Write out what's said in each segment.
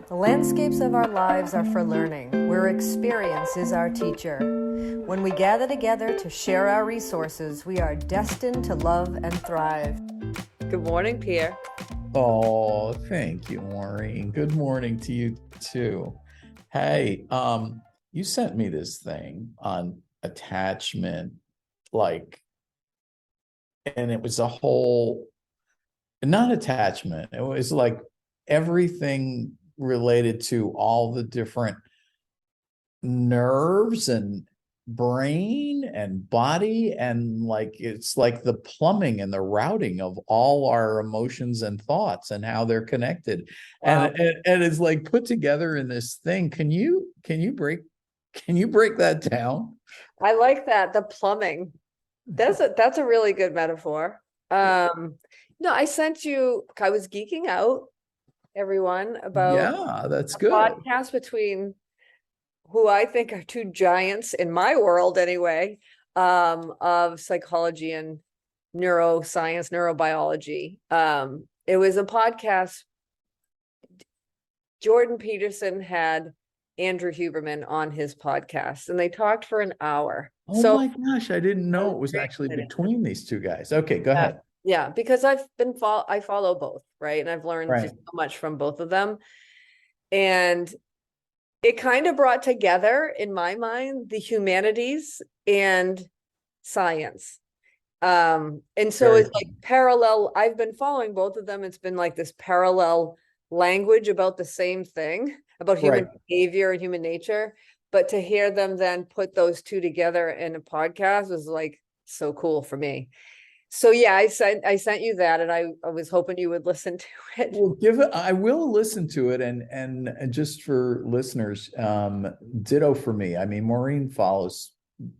The landscapes of our lives are for learning, where experience is our teacher. When we gather together to share our resources, we are destined to love and thrive. Good morning, Pierre. Oh, thank you, Maureen. Good morning to you too. Hey, you sent me this thing on attachment, like, and it was a whole, not attachment. It was like everything related to all the different nerves and brain and body, and like it's like the plumbing and the routing of all our emotions and thoughts and how they're connected. Wow. And it's like put together in this thing. Can you break that down? I like that, the plumbing. That's a really good metaphor. No, I sent you, I was geeking out, everyone, about Yeah, that's a good. podcast between who I think are two giants in my world anyway, of psychology and neuroscience, neurobiology. It was a podcast. Jordan Peterson had Andrew Huberman on his podcast, and they talked for an hour. Oh So my gosh, I didn't know it was actually between these two guys. Okay, go ahead. yeah, because I follow both, right? And I've learned just so much from both of them. And it kind of brought together, in my mind, the humanities and science. And so it's like parallel. I've been following both of them. It's been like this parallel language about the same thing, about human behavior and human nature. But to hear them then put those two together in a podcast was like so cool for me. So yeah, I sent you that, and I was hoping you would listen to it. Well, I will listen to it, and just for listeners, ditto for me. I mean, Maureen follows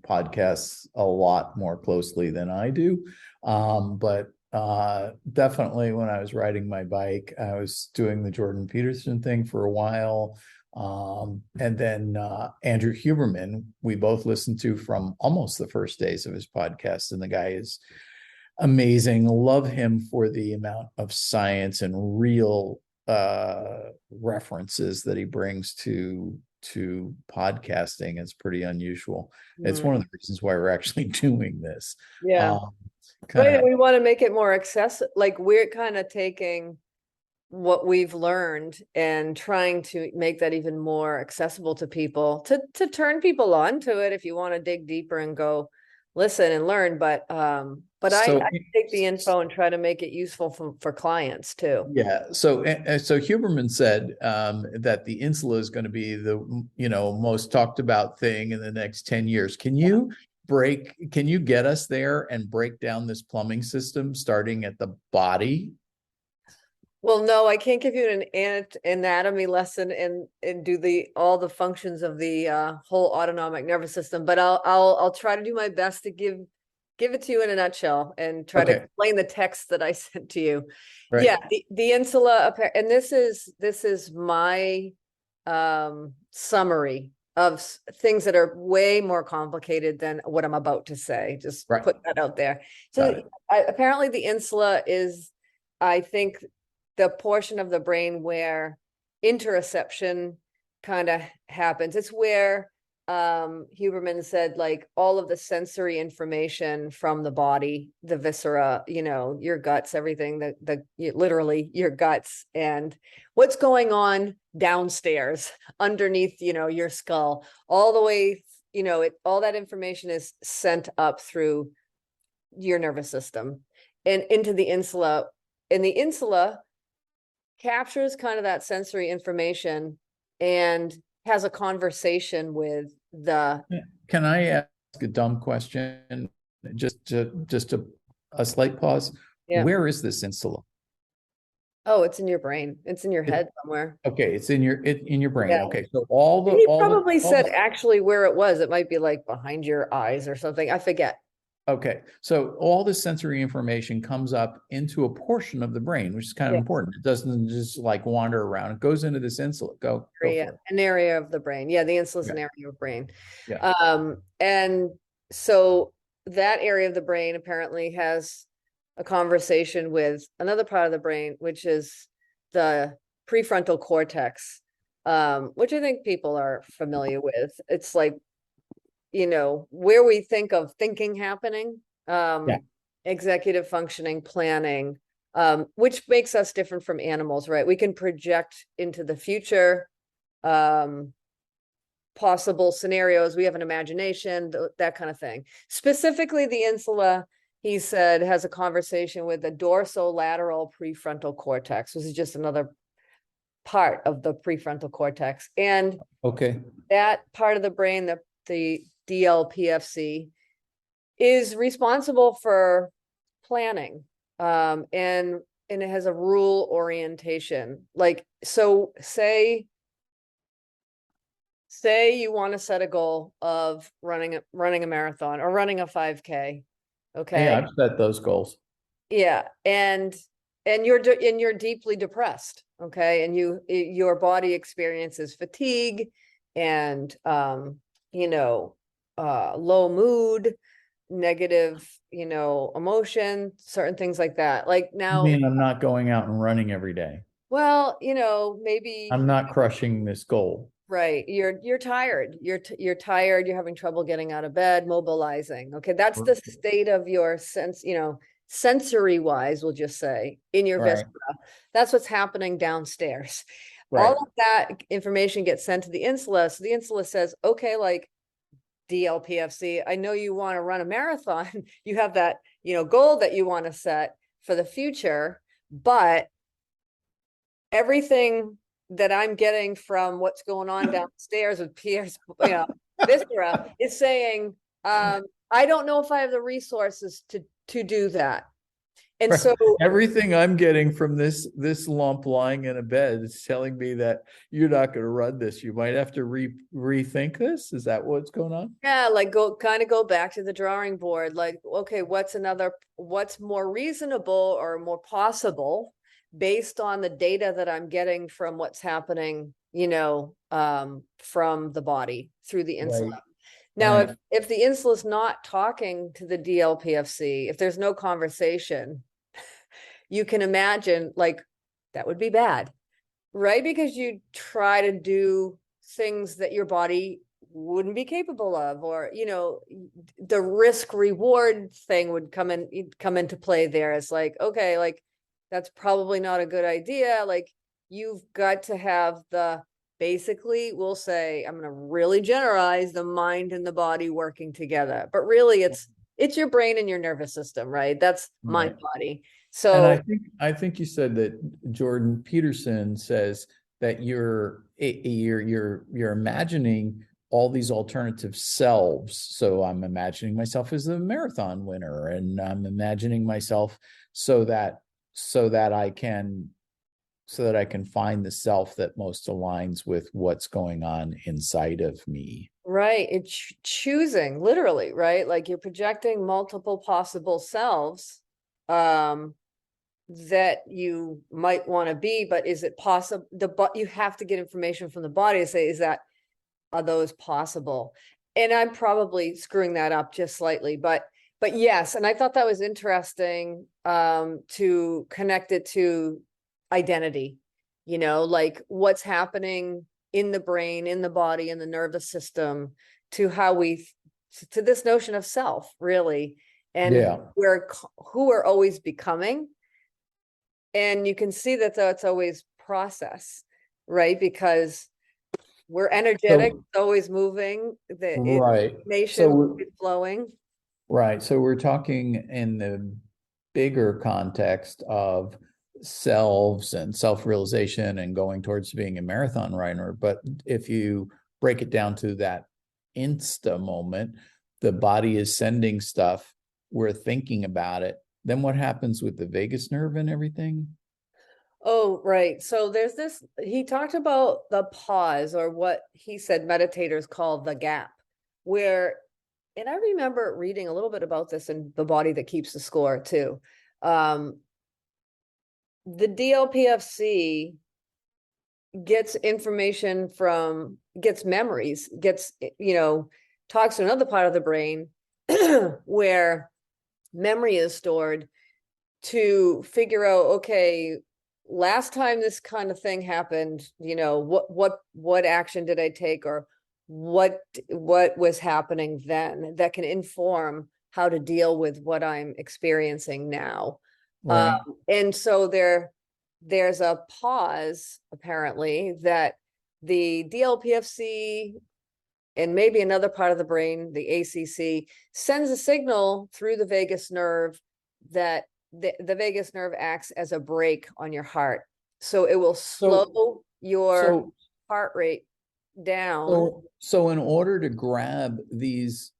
podcasts a lot more closely than I do. But definitely when I was riding my bike, I was doing the Jordan Peterson thing for a while. And then Andrew Huberman, we both listened to from almost the first days of his podcast, and the guy is amazing. Love him for the amount of science and real references that he brings to podcasting. It's pretty unusual. It's one of the reasons why we're actually doing this. Yeah. Right. We want to make it more accessible. Like, we're kind of taking what we've learned and trying to make that even more accessible to people, to turn people on to it if you want to dig deeper and go listen and learn. But I take the info and try to make it useful for clients too. Yeah. So Huberman said that the insula is going to be the most talked about thing in the next 10 years. Can you get us there and break down this plumbing system starting at the body? Well, no, I can't give you an anatomy lesson and do all the functions of the whole autonomic nervous system, but I'll try to do my best to give it to you in a nutshell and try to explain the text that I sent to you. Right. Yeah, the insula, and this is my summary of things that are way more complicated than what I'm about to say. Just put that out there. So apparently the insula is, I think, the portion of the brain where interoception kind of happens. It's where Huberman said, like, all of the sensory information from the body, the viscera, your guts, everything, literally your guts, and what's going on downstairs underneath, your skull, all the way, all that information is sent up through your nervous system and into the insula. And the insula captures kind of that sensory information and has a conversation with the. Can I ask a dumb question? Just a slight pause. Yeah. Where is this insula? Oh, it's in your brain. It's in your head somewhere. Okay, it's in your brain. Yeah. Okay, so he said actually where it was. It might be like behind your eyes or something. I forget. Okay, so all this sensory information comes up into a portion of the brain, which is kind of important. It doesn't just like wander around. It goes into this insula. Go for it. An area of the brain. Yeah, the insula is an area of brain. Yeah. And so that area of the brain apparently has a conversation with another part of the brain, which is the prefrontal cortex, which I think people are familiar with. It's like, where we think of thinking happening, executive functioning, planning, which makes us different from animals, right? We can project into the future, possible scenarios. We have an imagination, that kind of thing. Specifically, the insula, he said, has a conversation with the dorsolateral prefrontal cortex, which is just another part of the prefrontal cortex. And that part of the brain, the DLPFC, is responsible for planning, and it has a rule orientation. Like, so say you want to set a goal of running a marathon or running a 5K. Okay. Yeah, I've set those goals. Yeah. And you're deeply depressed. Okay. And your body experiences fatigue and, low mood, negative, emotion, certain things like that. Like now, I mean, I'm not going out and running every day. Well, maybe I'm not crushing this goal. Right. You're tired. You're tired. You're having trouble getting out of bed, mobilizing. Okay. That's the state of your sensory wise, we'll just say, in your viscera. That's what's happening downstairs. All of that information gets sent to the insula. So the insula says, okay, like DLPFC, I know you want to run a marathon. You have that, goal that you want to set for the future, but everything that I'm getting from what's going on downstairs with Pierre's, viscera is saying, I don't know if I have the resources to do that. And so everything I'm getting from this lump lying in a bed is telling me that you're not going to run this. You might have to rethink this. Is that what's going on? Yeah, like go back to the drawing board. Like, okay, what's more reasonable or more possible based on the data that I'm getting from what's happening, from the body through the insula. Now, if the insula is not talking to the DLPFC, if there's no conversation, you can imagine, like, that would be bad, right? Because you try to do things that your body wouldn't be capable of, or, the risk reward thing would come into play there. It's like, okay, like, that's probably not a good idea. Like, you've got to have basically, we'll say, I'm going to really generalize, the mind and the body working together, but really it's your brain and your nervous system, right? That's mind body. So, and I think you said that Jordan Peterson says that you're imagining all these alternative selves. So I'm imagining myself as a marathon winner, and I'm imagining myself so that I can find the self that most aligns with what's going on inside of me. Right. It's choosing, literally, right? Like, you're projecting multiple possible selves that you might want to be, but is it possible? You have to get information from the body to say, are those possible? And I'm probably screwing that up just slightly, but yes. And I thought that was interesting, to connect it to identity, like what's happening in the brain, in the body, in the nervous system, to to this notion of self, really, and who we're always becoming. And you can see that that's always process, right? Because we're energetic, it's always moving, the information is flowing. Right. So we're talking in the bigger context of selves and self-realization and going towards being a marathon runner. But if you break it down to that insta moment, the body is sending stuff, we're thinking about it. Then what happens with the vagus nerve and everything? Oh, right. So there's he talked about the pause, or what he said meditators call the gap, and I remember reading a little bit about this in The Body That Keeps the Score too. The DLPFC gets information gets memories, talks to another part of the brain where memory is stored, to figure out, okay, last time this kind of thing happened, what action did I take, or what was happening then that can inform how to deal with what I'm experiencing now. Right. And so there's a pause, apparently, that the DLPFC and maybe another part of the brain, the ACC, sends a signal through the vagus nerve that the vagus nerve acts as a brake on your heart. So it will slow your heart rate down. So in order to grab these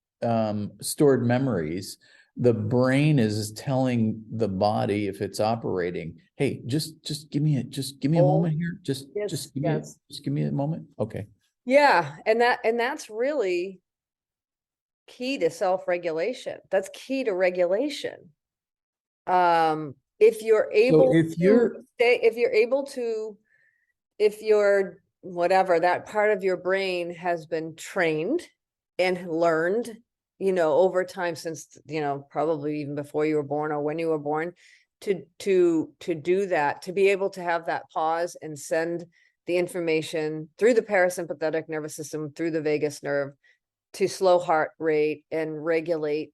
stored memories, the brain is telling the body, if it's operating, hey, just give me a moment here. Just give me a moment. Okay. Yeah, and that's really key to self-regulation. That's key to regulation. If you're able if you're whatever, that part of your brain has been trained and learned, over time, since, probably even before you were born or when you were born, to do that, to be able to have that pause and send the information through the parasympathetic nervous system, through the vagus nerve, to slow heart rate and regulate.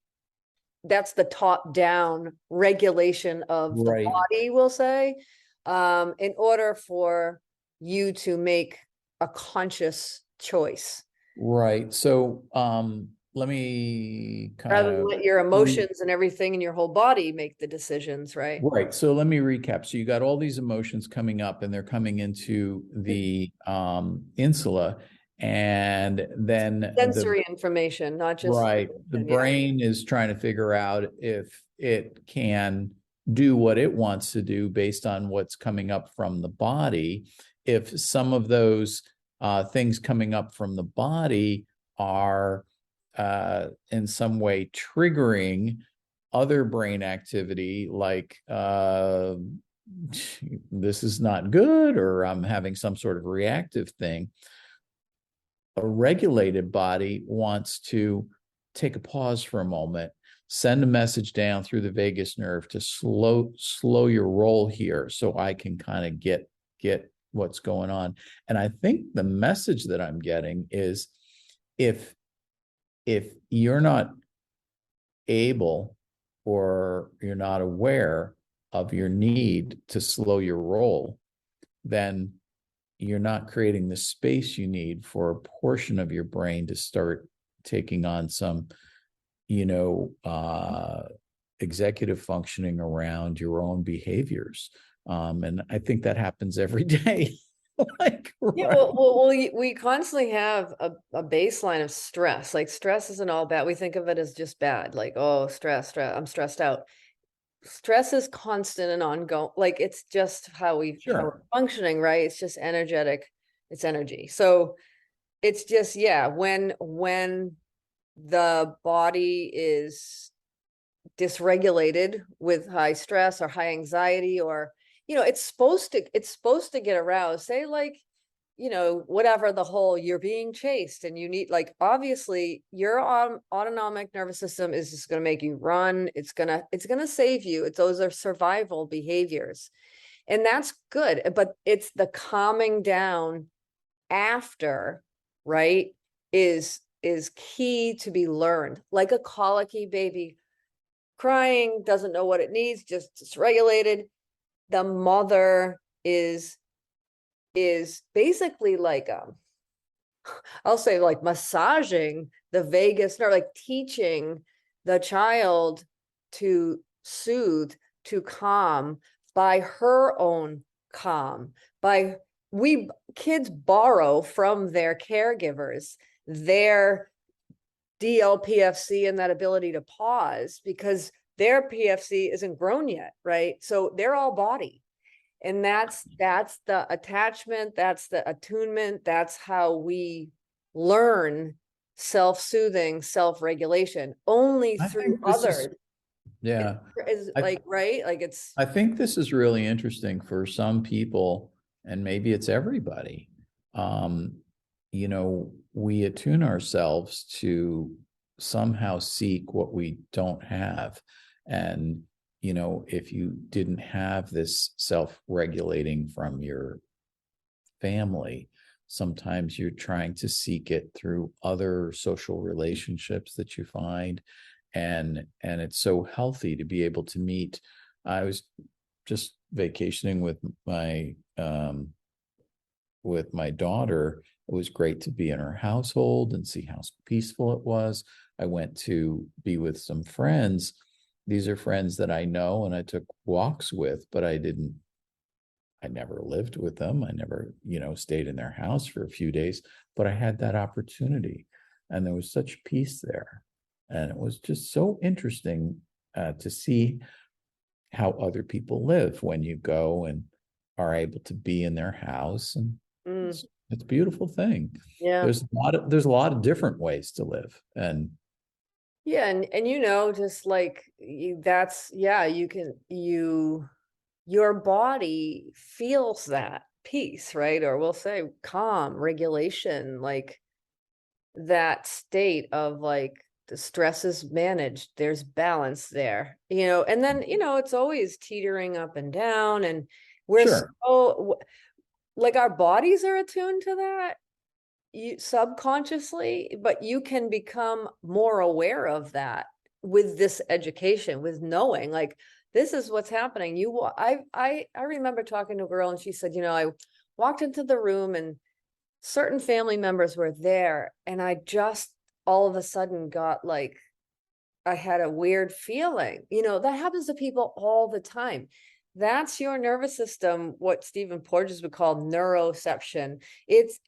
That's the top down regulation of the body, we'll say, in order for you to make a conscious choice. Right. So let me rather than let your emotions and everything in your whole body make the decisions, right? Right. So let me recap. So you got all these emotions coming up, and they're coming into the insula, and then sensory information, not just right. The brain is trying to figure out if it can do what it wants to do based on what's coming up from the body. If some of those things coming up from the body are in some way triggering other brain activity, like this is not good, or I'm having some sort of reactive thing, a regulated body wants to take a pause for a moment, send a message down through the vagus nerve to slow your roll here, so I can kind of get what's going on. And I think the message that I'm getting is, if you're not able, or you're not aware of your need to slow your roll, then you're not creating the space you need for a portion of your brain to start taking on some, executive functioning around your own behaviors. And I think that happens every day. We constantly have a baseline of stress. Like, stress isn't all bad. We think of it as just bad, like, oh, stress, I'm stressed out. Stress is constant and ongoing. Like, it's just how we're functioning, right? It's just energetic. It's energy. So it's just, when the body is dysregulated with high stress or high anxiety, or it's supposed to get aroused, say, like, whatever, the whole, you're being chased and you need, like, obviously your autonomic nervous system is just going to make you run. It's going to save you. Those are survival behaviors, and that's good, but it's the calming down after, right, is key to be learned. Like a colicky baby crying, doesn't know what it needs, just dysregulated. The mother is basically like, I'll say, like, massaging the vagus nerve, like teaching the child to soothe, to calm by her own calm. Kids borrow from their caregivers their DLPFC and that ability to pause, because their PFC isn't grown yet, right? So they're all body. And that's the attachment, that's the attunement, that's how we learn self-soothing, self-regulation, only through others. Right? Like, it's, I think this is really interesting for some people, and maybe it's everybody. We attune ourselves to somehow seek what we don't have. And if you didn't have this self-regulating from your family, sometimes you're trying to seek it through other social relationships that you find. And it's so healthy to be able to meet. I was just vacationing with my daughter. It was great to be in her household and see how peaceful it was. I went to be with some friends. These are friends that I know and I took walks with, but I never lived with them. I never, stayed in their house for a few days, but I had that opportunity and there was such peace there. And it was just so interesting to see how other people live when you go and are able to be in their house. And it's a beautiful thing. Yeah. There's a lot of different ways to live. And yeah, and just like your body feels that peace, right? Or we'll say calm, regulation, like that state of like the stress is managed, there's balance there, and then, it's always teetering up and down, and we're so like our bodies are attuned to that subconsciously, but you can become more aware of that with this education, with knowing like this is what's happening. I remember talking to a girl and she said, I walked into the room and certain family members were there and I just all of a sudden got like I had a weird feeling. That happens to people all the time. That's your nervous system, what Stephen Porges would call neuroception. It's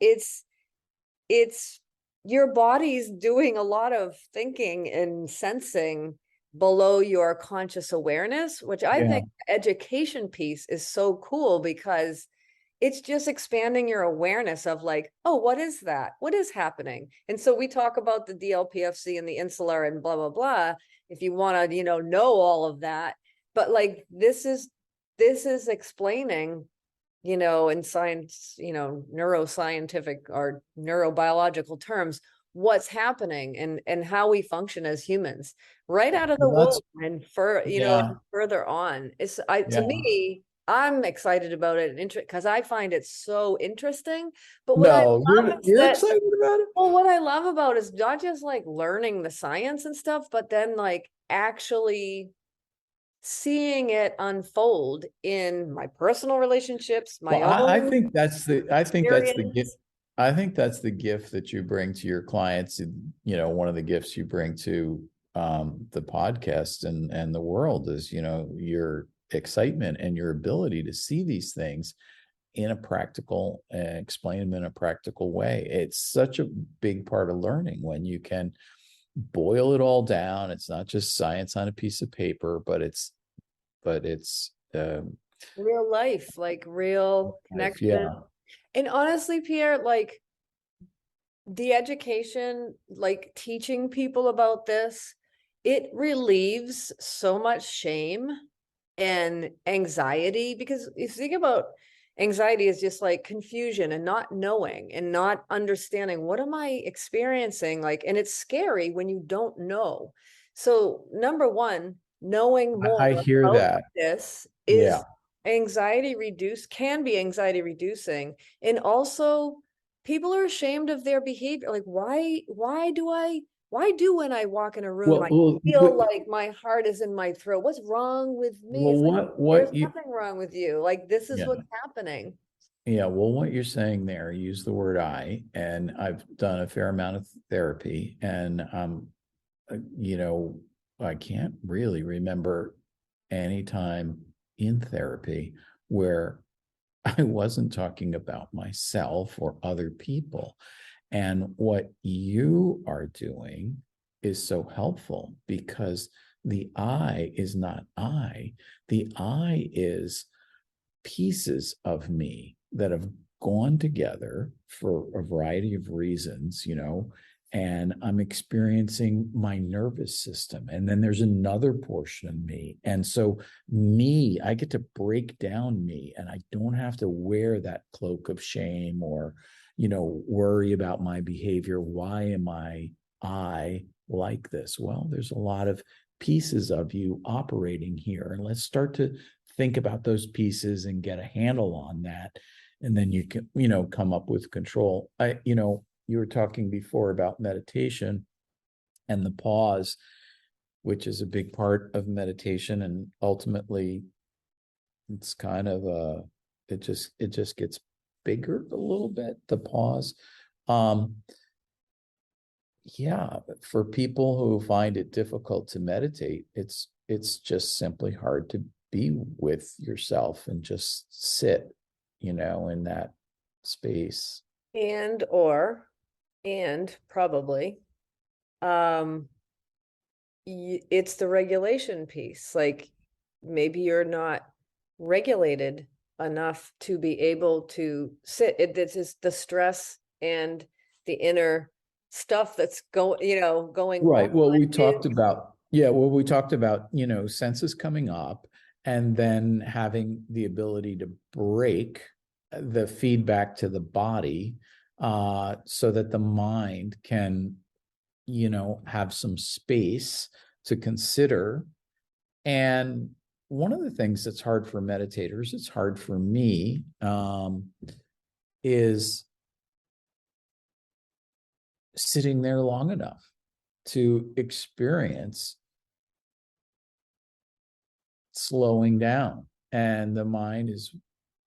your body's doing a lot of thinking and sensing below your conscious awareness, which I think the education piece is so cool because it's just expanding your awareness of like, oh, what is that? What is happening? And so we talk about the DLPFC and the insular and blah, blah, blah, if you want to, know all of that. But like, this is explaining, in science, neuroscientific or neurobiological terms, what's happening and how we function as humans right out of the womb and further on. To me, I'm excited about it because I find it so interesting. But you're excited about it. Well, what I love about is not just like learning the science and stuff, but then like actually seeing it unfold in my personal relationships, my own. I think that's the gift. I think that's the gift that you bring to your clients. One of the gifts you bring to the podcast and the world is, your excitement and your ability to see these things in a practical and explain them in a practical way. It's such a big part of learning when you can boil it all down. It's not just science on a piece of paper, but it's real life, like real connection. Yeah. And honestly, Pierre, like the education, like teaching people about this, it relieves so much shame and anxiety, because if you think about anxiety is just like confusion and not knowing and not understanding what am I experiencing, like, and it's scary when you don't know. So number one, knowing more I hear about that this is can be anxiety reducing. And also people are ashamed of their behavior. Like, why do when I walk in a room, I feel like my heart is in my throat? What's wrong with me? There's nothing wrong with you. Like, this is what's happening. Yeah. Well, what you're saying there, use the word I, and I've done a fair amount of therapy and, I can't really remember any time in therapy where I wasn't talking about myself or other people. And what you are doing is so helpful because the I is not I. The I is pieces of me that have gone together for a variety of reasons, and I'm experiencing my nervous system. And then there's another portion of me. And so I get to break down me, and I don't have to wear that cloak of shame or, worry about my behavior. Why am I like this? Well, there's a lot of pieces of you operating here, and let's start to think about those pieces and get a handle on that, and then you can, come up with control. You were talking before about meditation and the pause, which is a big part of meditation, and ultimately it's kind of it just gets bigger a little bit, the pause. Yeah, for people who find it difficult to meditate, it's just simply hard to be with yourself and just sit, in that space. And probably, it's the regulation piece. Like maybe you're not regulated enough to be able to sit. This is the stress and the inner stuff that's going Right. Well, we talked about, senses coming up and then having the ability to break the feedback to the body, so that the mind can, have some space to consider. And one of the things that's hard for meditators, it's hard for me, is sitting there long enough to experience slowing down. And the mind is,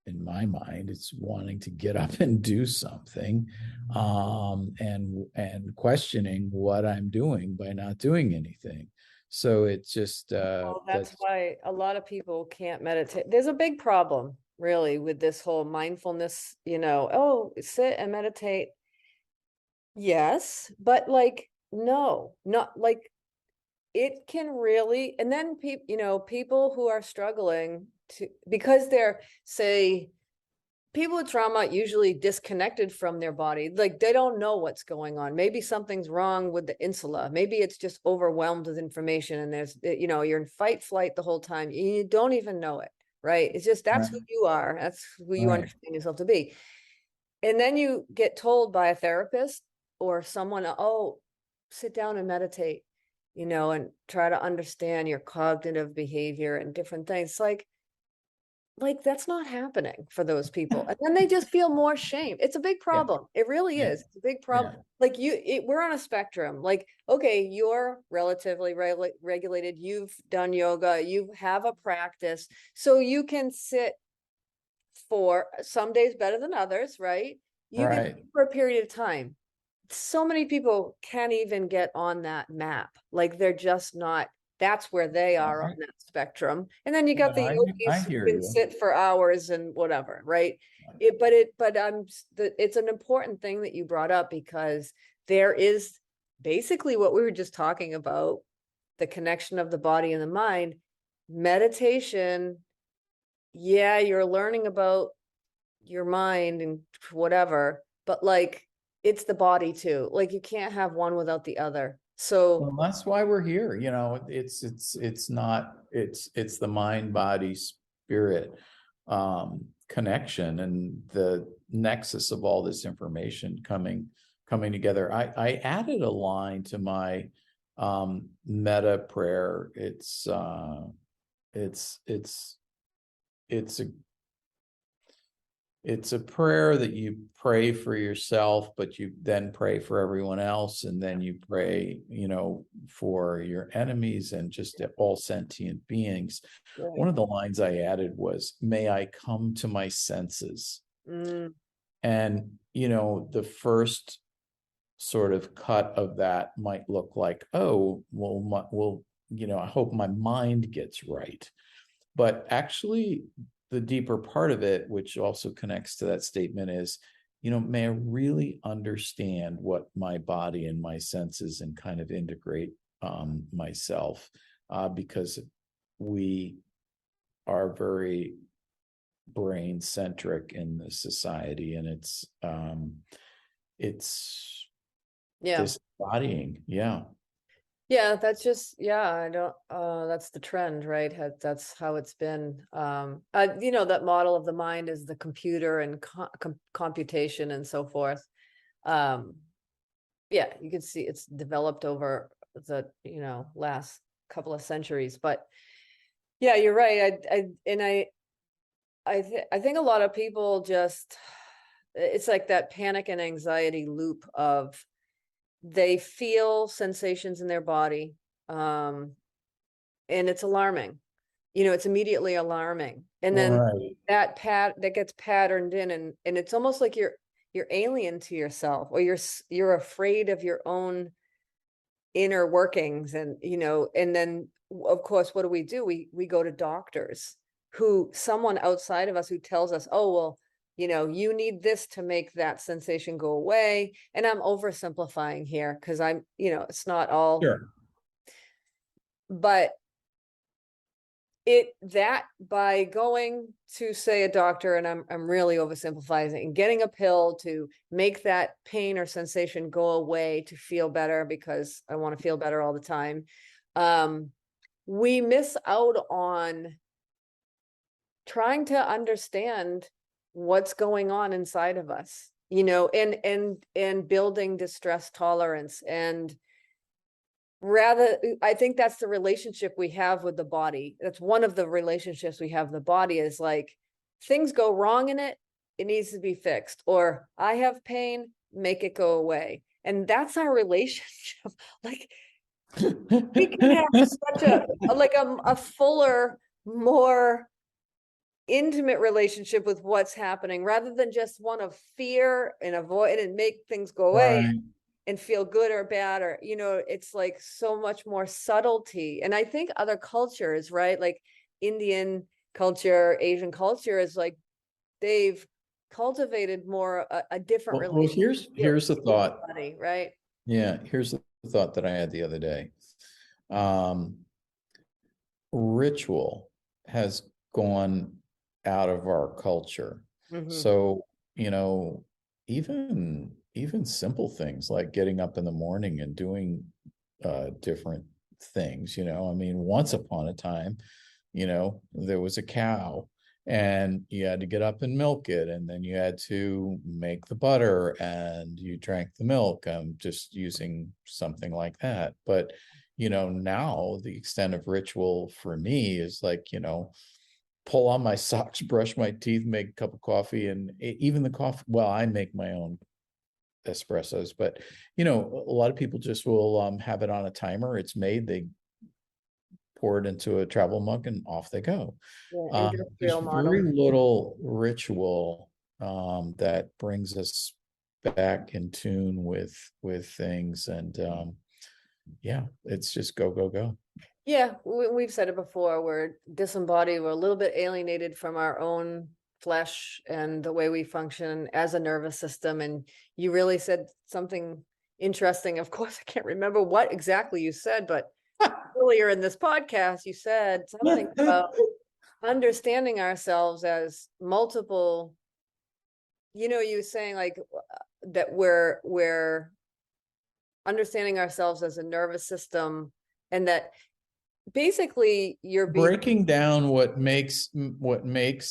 in my mind, it's wanting to get up and do something, and questioning what I'm doing by not doing anything. So it's just that's why a lot of people can't meditate. There's a big problem really with this whole mindfulness, sit and meditate. Yes, but like, no, not like it can really, and then people who are struggling because they're, say, people with trauma usually disconnected from their body. Like they don't know what's going on. Maybe something's wrong with the insula. Maybe it's just overwhelmed with information and there's, you're in fight flight the whole time. You don't even know it, right? It's just, that's who you are. That's who you understand yourself to be. And then you get told by a therapist or someone, oh, sit down and meditate, and try to understand your cognitive behavior and different things. Like that's not happening for those people. And then they just feel more shame. It's a big problem. It really is. It's a big problem. Like we're on a spectrum. Like, okay, you're relatively regulated. You've done yoga. You have a practice. So you can sit for some days better than others, right? You can for a period of time. So many people can't even get on that map. Like they're just not, that's where they are on that spectrum. And then you got the yogis who can sit for hours and whatever, right? It's an important thing that you brought up, because there is basically what we were just talking about, the connection of the body and the mind. Meditation, yeah, you're learning about your mind and whatever, but like it's the body too. Like you can't have one without the other. So that's why we're here. It's the mind, body, spirit connection, and the nexus of all this information coming together. I added a line to my meta prayer. It's a prayer that you pray for yourself, but you then pray for everyone else, and then you pray, for your enemies and just all sentient beings. Right. One of the lines I added was, "May I come to my senses." And the first sort of cut of that might look like, oh, well, I hope my mind gets right. But actually, the deeper part of it, which also connects to that statement, is, may I really understand what my body and my senses, and kind of integrate myself, because we are very brain centric in this society, and it's disbodying. Yeah, that's just, I don't, that's the trend, right? That's how it's been. That model of the mind is the computer and computation and so forth. You can see it's developed over the, last couple of centuries. But yeah, you're right. I think a lot of people just, it's like that panic and anxiety loop of they feel sensations in their body, and it's alarming. It's immediately alarming, and then that gets patterned in, and it's almost like you're alien to yourself, or you're afraid of your own inner workings, and and then of course, what do? We go to doctors, someone outside of us who tells us, oh, well, you need this to make that sensation go away. And I'm oversimplifying here because it's not all, Sure. But by going to, say, a doctor, and I'm really oversimplifying, and getting a pill to make that pain or sensation go away to feel better, because I want to feel better all the time. We miss out on trying to understand what's going on inside of us, and building distress tolerance. And I think that's the relationship we have with the body. That's one of the relationships we have. The body is like, things go wrong in it needs to be fixed, or I have pain, make it go away. And that's our relationship. Like, we can have such a fuller, more intimate relationship with what's happening, rather than just one of fear and avoid and make things go away and feel good or bad, or it's like so much more subtlety. And I think other cultures, right, like Indian culture, Asian culture, is like they've cultivated more a different relationship. Here's the thought, body, right? Yeah, here's the thought that I had the other day. Ritual has gone out of our culture. Mm-hmm. So, even simple things like getting up in the morning and doing different things, I mean, once upon a time, there was a cow and you had to get up and milk it, and then you had to make the butter and you drank the milk. I'm just using something like that. But now the extent of ritual for me is like, pull on my socks, brush my teeth, make a cup of coffee. And even the coffee, well, I make my own espressos, but a lot of people just will have it on a timer. It's made, they pour it into a travel mug and off they go. There's very little ritual that brings us back in tune with things. And yeah, it's just go, go, go. Yeah, we've said it before. We're disembodied. We're a little bit alienated from our own flesh and the way we function as a nervous system. And you really said something interesting. Of course, I can't remember what exactly you said, but earlier in this podcast, you said something about understanding ourselves as multiple. You were saying like that we're understanding ourselves as a nervous system, and that basically you're breaking down what makes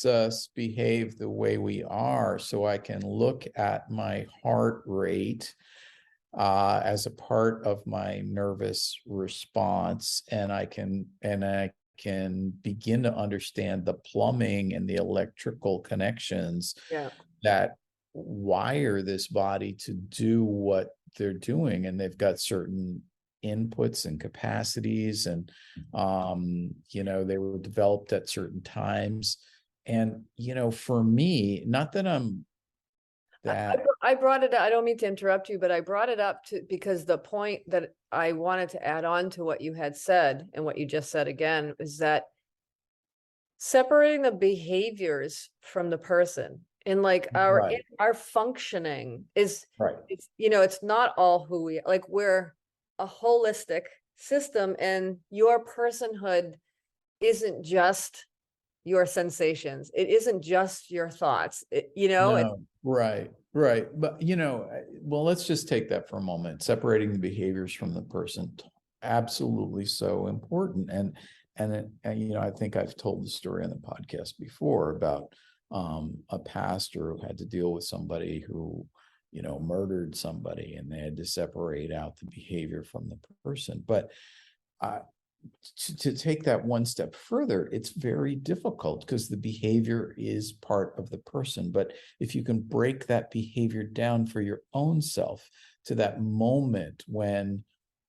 us behave the way we are, so I can look at my heart rate as a part of my nervous response, and I can begin to understand the plumbing and the electrical connections that wire this body to do what they're doing. And they've got certain inputs and capacities, and they were developed at certain times. And for me, not that I'm that I brought it up, I don't mean to interrupt you, but I brought it up because the point that I wanted to add on to what you had said and what you just said again is that separating the behaviors from the person, and like our functioning is it's not all who we are. Like, we're a holistic system, and your personhood isn't just your sensations. It isn't just your thoughts. Right. But well, let's just take that for a moment. Separating the behaviors from the person, absolutely so important. And I think I've told the story on the podcast before about a pastor who had to deal with somebody who murdered somebody, and they had to separate out the behavior from the person. But to take that one step further, it's very difficult because the behavior is part of the person. But if you can break that behavior down for your own self to that moment when,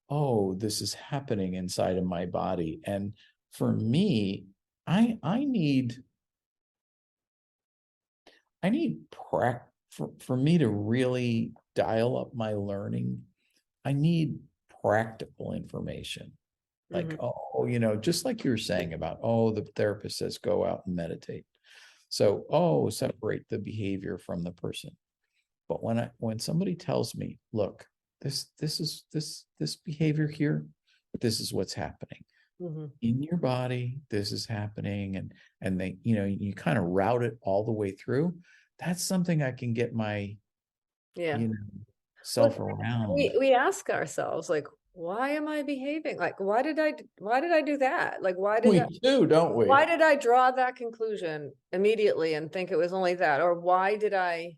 oh, this is happening inside of my body. And for me, I need for me to really dial up my learning. I need practical information. Like, oh, just like you were saying about, oh, the therapist says go out and meditate. So, oh, separate the behavior from the person. But when somebody tells me, look, this behavior here, this is what's happening in your body, this is happening, and they, you kind of route it all the way through. That's something I can get my self around. We ask ourselves, like, why am I behaving? Like, why did I do that? Like, why did don't we? Why did I draw that conclusion immediately and think it was only that? Or why did I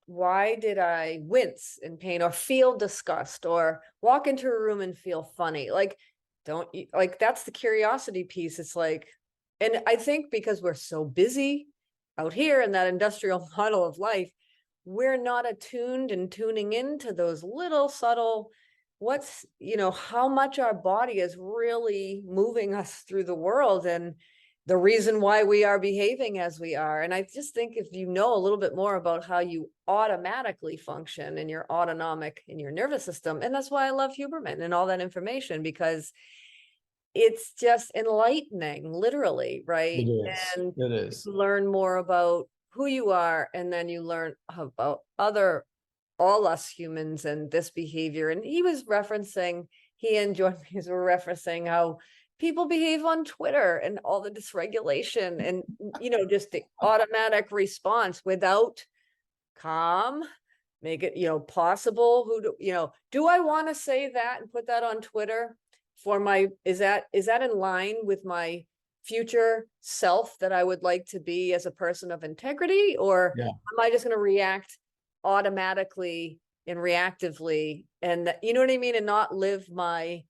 wince in pain or feel disgust or walk into a room and feel funny? Like, that's the curiosity piece. It's like, and I think because we're so busy out here in that industrial model of life, we're not attuned and tuning into those little subtle, how much our body is really moving us through the world and the reason why we are behaving as we are. And I just think if you know a little bit more about how you automatically function in your autonomic, in your nervous system, and that's why I love Huberman and all that information, because it's just enlightening, literally, right? It is. You learn more about who you are, and then you learn about all us humans and this behavior. And he and Jordan Peterson were referencing how people behave on Twitter and all the dysregulation and, just the automatic response without calm, make it, possible. Do I want to say that and put that on Twitter is that in line with my future self that I would like to be as a person of integrity? Or am I just going to react automatically and reactively, and you know what I mean, and not live my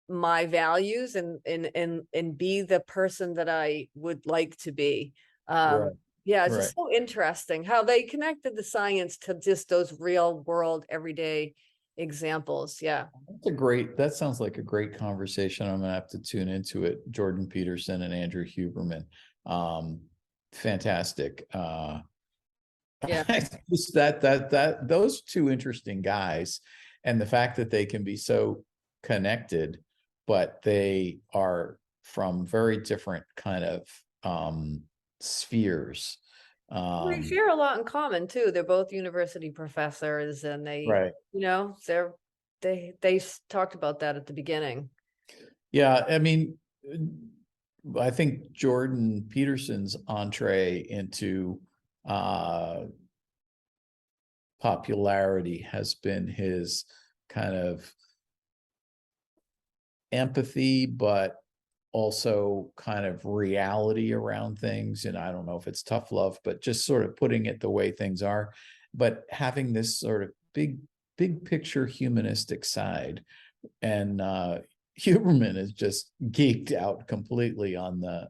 values and be the person that I would like to be? It's just so interesting how they connected the science to just those real world everyday examples. That sounds like a great conversation. I'm gonna have to tune into it. Jordan Peterson and Andrew Huberman, fantastic. Just those two interesting guys, and the fact that they can be so connected, but they are from very different kind of spheres. We share a lot in common too. They're both university professors, and they talked about that at the beginning. Yeah, I mean, I think Jordan Peterson's entree into popularity has been his kind of empathy, but also kind of reality around things. And I don't know if it's tough love, but just sort of putting it the way things are, but having this sort of big picture humanistic side. And Huberman is just geeked out completely on the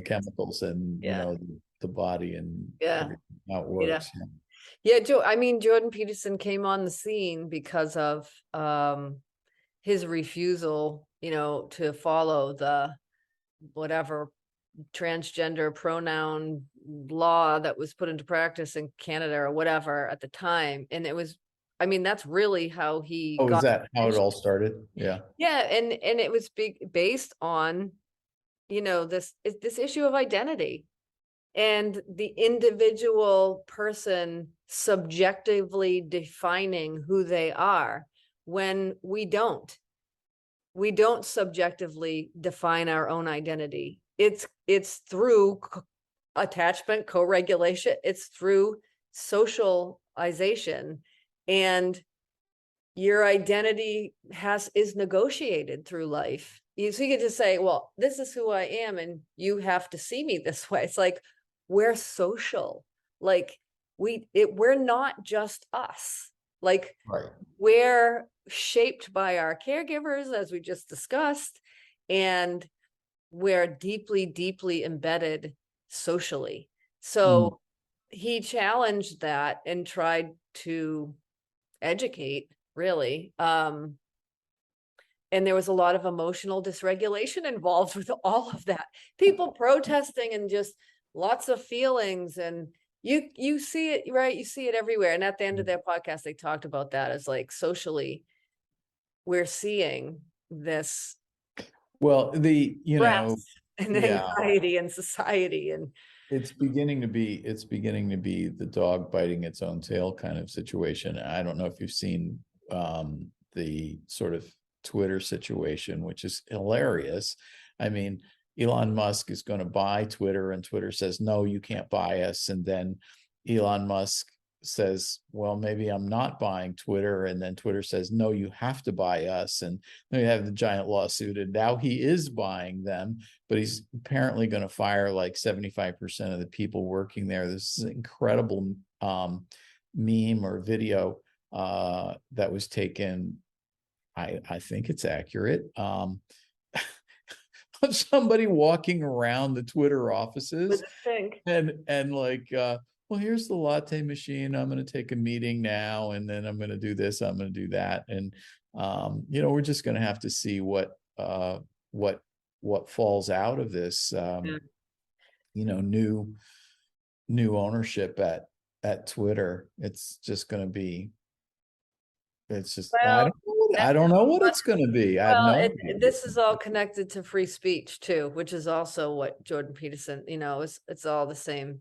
chemicals and the body and everything, how it works. Jordan Peterson came on the scene because of his refusal, to follow the whatever transgender pronoun law that was put into practice in Canada or whatever at the time. And that's really how he got. Is that how it all started? Yeah. Yeah. And it was based on, this issue of identity and the individual person subjectively defining who they are, when we don't subjectively define our own identity. It's through attachment, co-regulation. It's through socialization, and your identity is negotiated through life. So you get to say, well, this is who I am, and you have to see me this way. It's like, we're social. Like we're not just us. Like we're shaped by our caregivers, as we just discussed, and we're deeply, deeply embedded socially. So he challenged that and tried to educate, really. And there was a lot of emotional dysregulation involved with all of that. People protesting and just lots of feelings, and you see it, right? You see it everywhere. And at the end of their podcast, they talked about that as like socially, we're seeing this and anxiety in society, and it's beginning to be the dog biting its own tail kind of situation. I don't know if you've seen the sort of Twitter situation, which is hilarious. I mean, Elon Musk is going to buy Twitter, and Twitter says, no, you can't buy us. And then Elon Musk says, well, maybe I'm not buying Twitter. And then Twitter says, no, you have to buy us. And then we have the giant lawsuit. And now he is buying them, but he's apparently going to fire like 75% of the people working there. This is an incredible meme or video that was taken. I think it's accurate. Of somebody walking around the Twitter offices and like, well, here's the latte machine. I'm going to take a meeting now, and then I'm going to do this. I'm going to do that, and we're just going to have to see what falls out of this. New ownership at Twitter. It's just going to be. It's just I don't know what it's going to be. I have no idea. This is all connected to free speech too, which is also what Jordan Peterson, it's all the same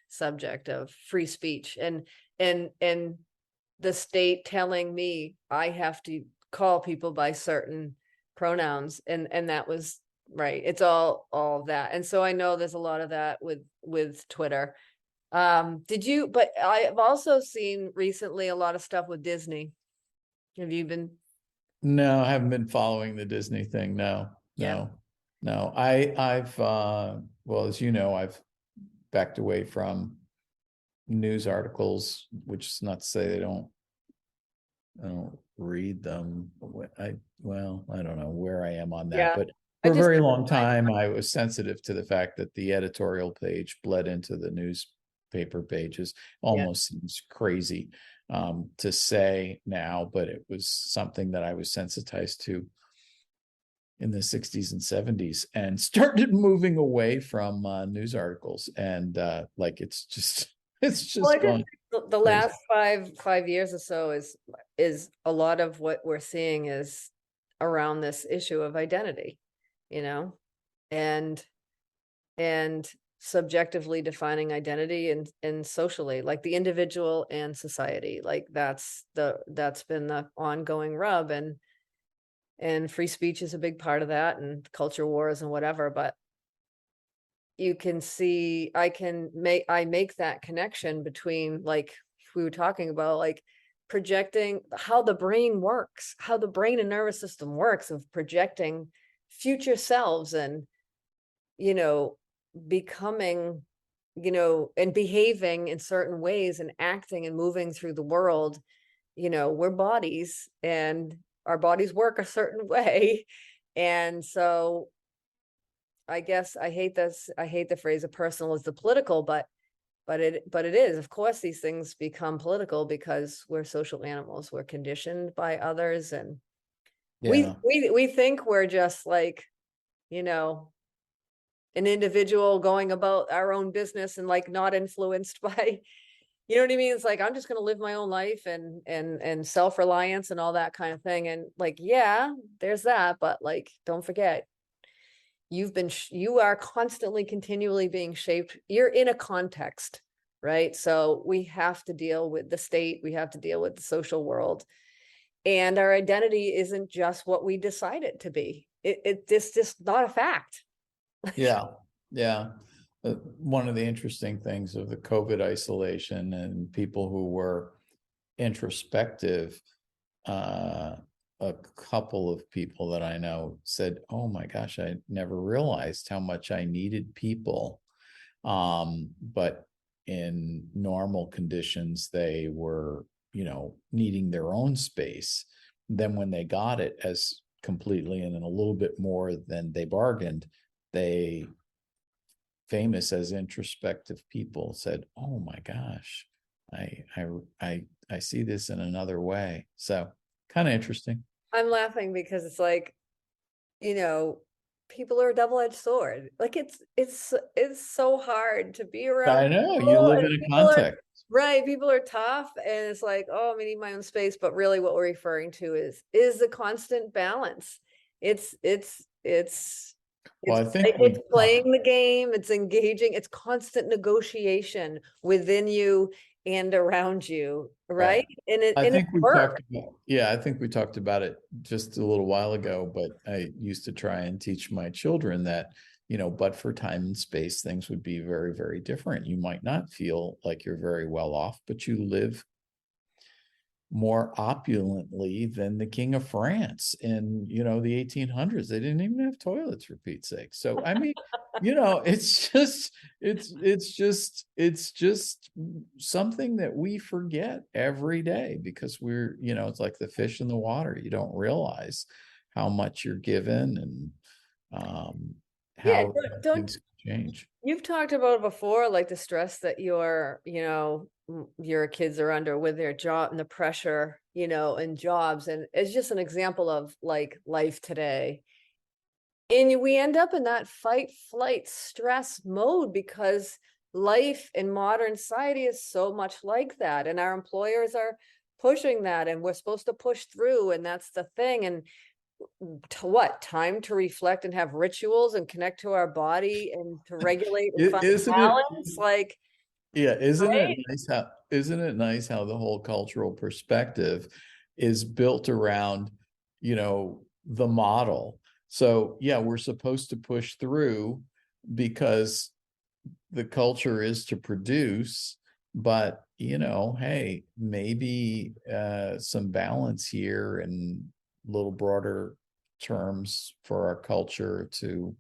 subject of free speech, and the state telling me I have to call people by certain pronouns, and that was right. It's all that, and so I know there's a lot of that with Twitter. But I've also seen recently a lot of stuff with Disney. Have you been? No, I haven't been following the Disney thing. No. I've as you know, I've backed away from news articles, which is not to say I don't read them. I don't know where I am on that, but for a very long time, I was sensitive to the fact that the editorial page bled into the newspaper pages. Almost seems crazy to say now, but it was something that I was sensitized to in the 60s and 70s, and started moving away from news articles. And it's just gone. The last 5 years or so is a lot of what we're seeing is around this issue of identity, and subjectively defining identity and socially, like the individual and society, like that's been the ongoing rub, and free speech is a big part of that, and culture wars and whatever. But you can see, I make that connection between, like we were talking about, like projecting how the brain works, how the brain and nervous system works, of projecting future selves, and becoming, and behaving in certain ways, and acting and moving through the world. We're bodies, and our bodies work a certain way. And so I guess I hate the phrase "a personal is the political," but it is. Of course, these things become political because we're social animals. We're conditioned by others, and we think we're just like, an individual going about our own business, and like not influenced by, you know what I mean? It's like, I'm just going to live my own life, and self-reliance and all that kind of thing. And like, yeah, there's that, but like, don't forget, you are constantly, continually being shaped. You're in a context, right? So we have to deal with the state. We have to deal with the social world, and our identity isn't just what we decide it to be. It's just not a fact. Yeah. One of the interesting things of the COVID isolation and people who were introspective, a couple of people that I know said, oh my gosh, I never realized how much I needed people. But in normal conditions, they were, needing their own space. Then when they got it, as completely and a little bit more than they bargained, they, famous as introspective people, said, "Oh my gosh, I see this in another way." So kind of interesting. I'm laughing because it's like, you know, people are a double-edged sword. Like it's so hard to be around I know, you people, live and in a people are context. right, people are tough, and it's like, oh, I need my own space. But really what we're referring to is the constant balance. It's Well, it's I think it's playing the game, it's engaging, it's constant negotiation within you and around you, right? And I it think we works. talked about, yeah, I think we talked about it just a little while ago, but I used to try and teach my children that, but for time and space, things would be very, very different. You might not feel like you're very well off, but you live more opulently than the King of France in, the 1800s. They didn't even have toilets, for Pete's sake. So, I mean, it's just something that we forget every day because we're, it's like the fish in the water. You don't realize how much you're given and Yeah, how don't things change. you've talked about it before, like the stress that your kids are under with their job and the pressure, and jobs. And it's just an example of like life today. And we end up in that fight, flight, stress mode because life in modern society is so much like that. And our employers are pushing that, and we're supposed to push through, and that's the thing. And to what time to reflect and have rituals and connect to our body and to regulate and find Isn't it? balance, like, Yeah, right? isn't it nice how the whole cultural perspective is built around, the model. So yeah, we're supposed to push through because the culture is to produce, but hey, maybe some balance here and little broader terms for our culture to,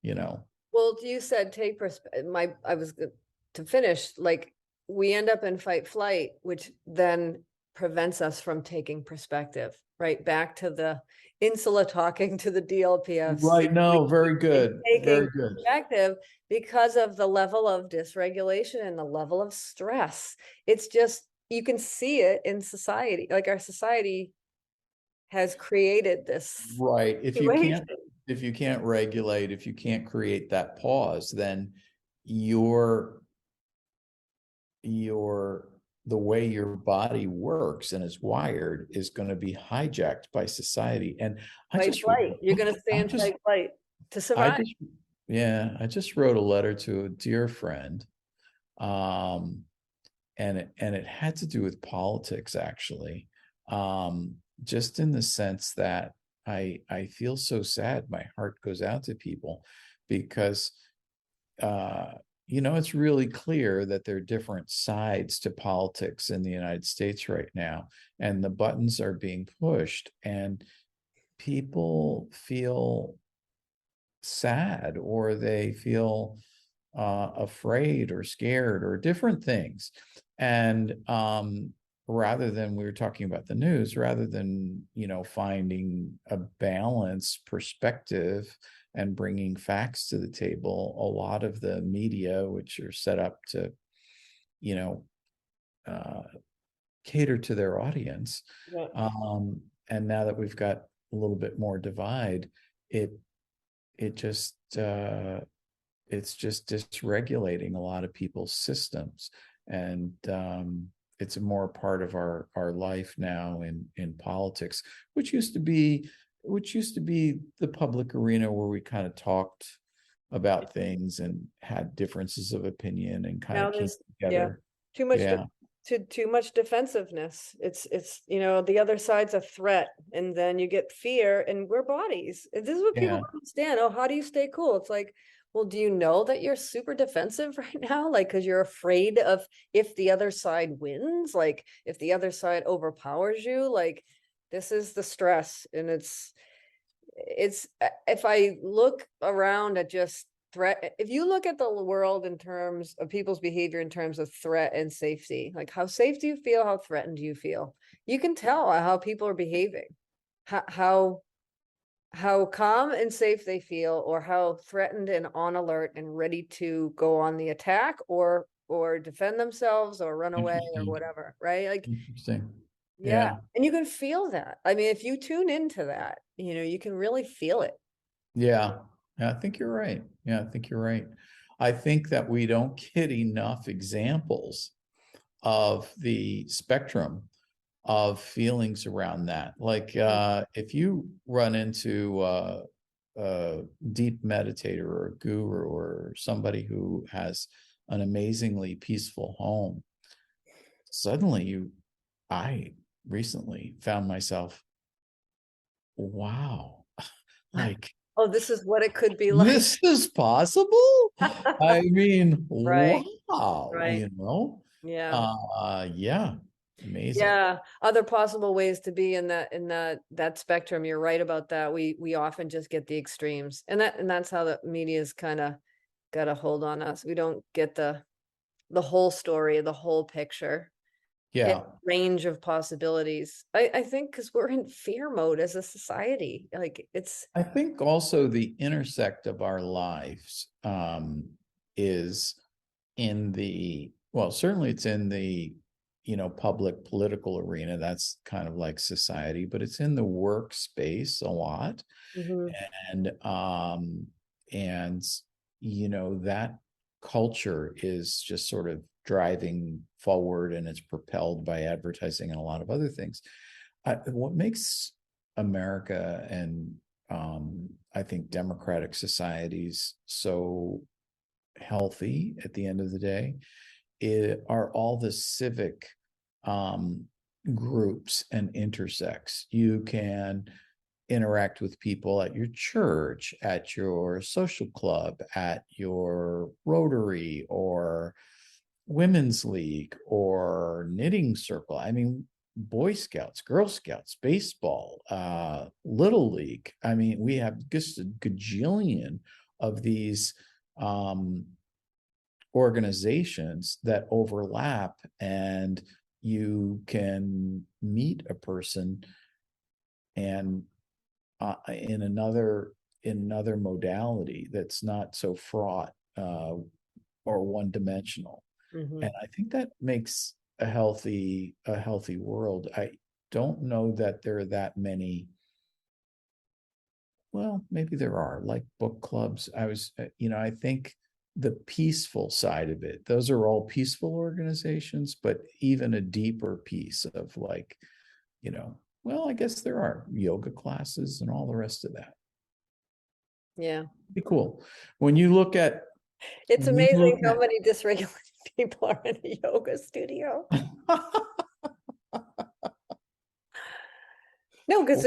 you know, Well, you said take I was to finish, like we end up in fight flight, which then prevents us from taking perspective, right? Back to the insula talking to the DLPFC, right. No, very good. taking Very good. perspective because of the level of dysregulation and the level of stress. It's just, you can see it in society. Like our society has created this Right. situation. If you can't regulate, if you can't create that pause, then your your the way your body works and is wired is going to be hijacked by society. And I Fight just flight. You're going to stay I in just fight flight to I survive. just I just wrote a letter to a dear friend. Um and it had to do with politics, actually. Just in the sense that I feel so sad. My heart goes out to people because it's really clear that there are different sides to politics in the United States right now, and the buttons are being pushed, and people feel sad or they feel afraid or scared or different things. And rather than, we were talking about the news, rather than, finding a balanced perspective and bringing facts to the table, a lot of the media, which are set up to, you know, uh, cater to their audience. Yeah. And now that we've got a little bit more divide, it just it's just dysregulating a lot of people's systems, and it's a more part of our life now in politics, which used to be the public arena where we kind of talked about things and had differences of opinion and kind Now of came there's, yeah, together. too much Yeah, too much defensiveness. It's the other side's a threat, and then you get fear, and we're bodies. And this is what people yeah, don't understand. Oh, how do you stay cool? It's like, well, do you know that you're super defensive right now? Like, because you're afraid of if the other side wins, like if the other side overpowers you, like this is the stress. And it's if I look around at just threat, if you look at the world in terms of people's behavior in terms of threat and safety, like how safe do you feel, how threatened do you feel, you can tell how people are behaving, how how calm and safe they feel, or how threatened and on alert and ready to go on the attack, or defend themselves or run away or Interesting. whatever, right? Like, Interesting. yeah. Yeah. And you can feel that. I mean, if you tune into that, you can really feel it. Yeah. Yeah, I think you're right. Yeah, I think you're right. I think that we don't get enough examples of the spectrum of feelings around that. Like if you run into a deep meditator or a guru or somebody who has an amazingly peaceful home, suddenly I recently found myself, wow, like Oh, this is what it could be like. this is possible. I mean, Right, wow, right. Yeah. Yeah, amazing. Yeah. Other possible ways to be in that spectrum. You're right about that. We often just get the extremes. And that's how the media's kind of got a hold on us. We don't get the whole story, the whole picture. And Yeah. range of possibilities. I think because we're in fear mode as a society. Like, it's I think also the intersect of our lives is in the, well, certainly it's in the, public political arena. That's kind of like society, but it's in the workspace a lot. Mhm. And and that culture is just sort of driving forward, and it's propelled by advertising and a lot of other things. What makes America and I think democratic societies so healthy at the end of the day are all the civic um, groups and intersects. You can interact with people at your church, at your social club, at your Rotary or Women's League or knitting circle. I mean, Boy Scouts, Girl Scouts, baseball, Little League. I mean, we have just a gajillion of these um, organizations that overlap, and you can meet a person and in another modality that's not so fraught or one dimensional. Mhm. And I think that makes a healthy world. I don't know that there are that many. Well, maybe there are, like book clubs. I think the peaceful side of it, those are all peaceful organizations, but even a deeper piece of like, well, I guess there are yoga classes and all the rest of that. Yeah. Be cool. When you look at, It's we look amazing how many dysregulated people are in a yoga studio. at, No, well, because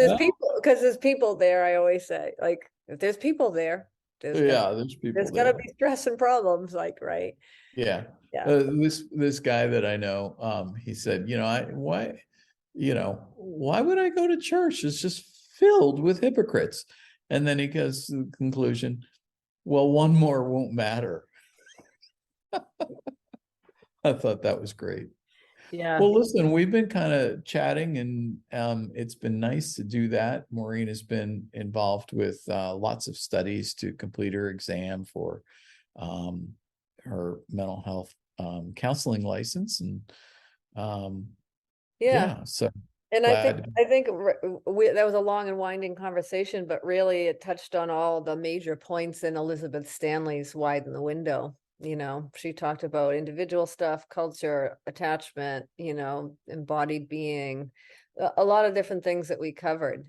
there's people there. I always say, like, if there's people there, there's gonna yeah, there's people there's gonna there. be stress and problems, like, right? Yeah. Yeah. This guy that I know, he said, why would I go to church? It's just filled with hypocrites. And then he goes to the conclusion, well, one more won't matter. I thought that was great. Yeah. Well, listen, we've been kind of chatting, and it's been nice to do that. Maureen has been involved with lots of studies to complete her exam for um, her mental health counseling license, and um, Yeah. yeah, so And glad. I think that was a long and winding conversation, but really it touched on all the major points in Elizabeth Stanley's Widen the Window. She talked about individual stuff, culture, attachment, embodied being, a lot of different things that we covered.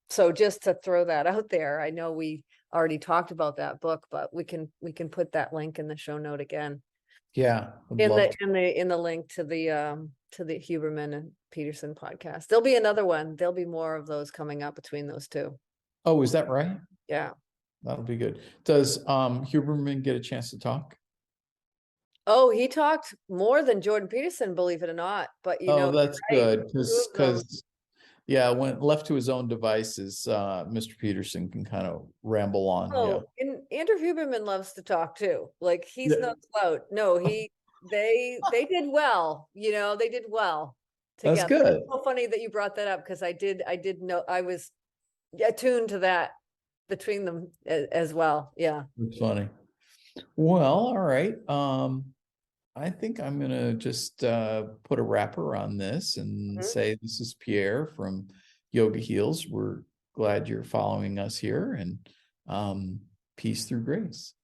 So just to throw that out there, I know we already talked about that book, but we can put that link in the show note again. Yeah, would In love the to. in the link to the Huberman and Peterson podcast. There'll be another one. There'll be more of those coming up between those two. Oh, is that right? Yeah. That'll be good. Does Huberman get a chance to talk? Oh, he talked more than Jordan Peterson, believe it or not. But Oh, that's right, good, two of them. yeah, when left to his own devices, Mr. Peterson can kind of ramble on. Yeah. Oh, and Andrew Huberman loves to talk too. Like, he's Yeah. no slouch. No, they did well. They did well That's together. good. It's so funny that you brought that up, because I did know, I was attuned to that between them as well. Yeah. It's funny. Well, all right. I think I'm gonna just put a wrapper on this and say this is Pierre from Yoga Heals. We're glad you're following us here, and peace through grace.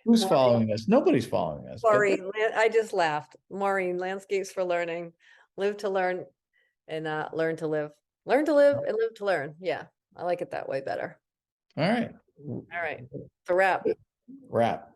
Who's following us? Nobody's following us. Maureen, I just laughed. Maureen, Landscapes for Learning, live to learn and learn to live. Learn to live and live to learn. Yeah, I like it that way better. All right. All right. It's a wrap. Wrap.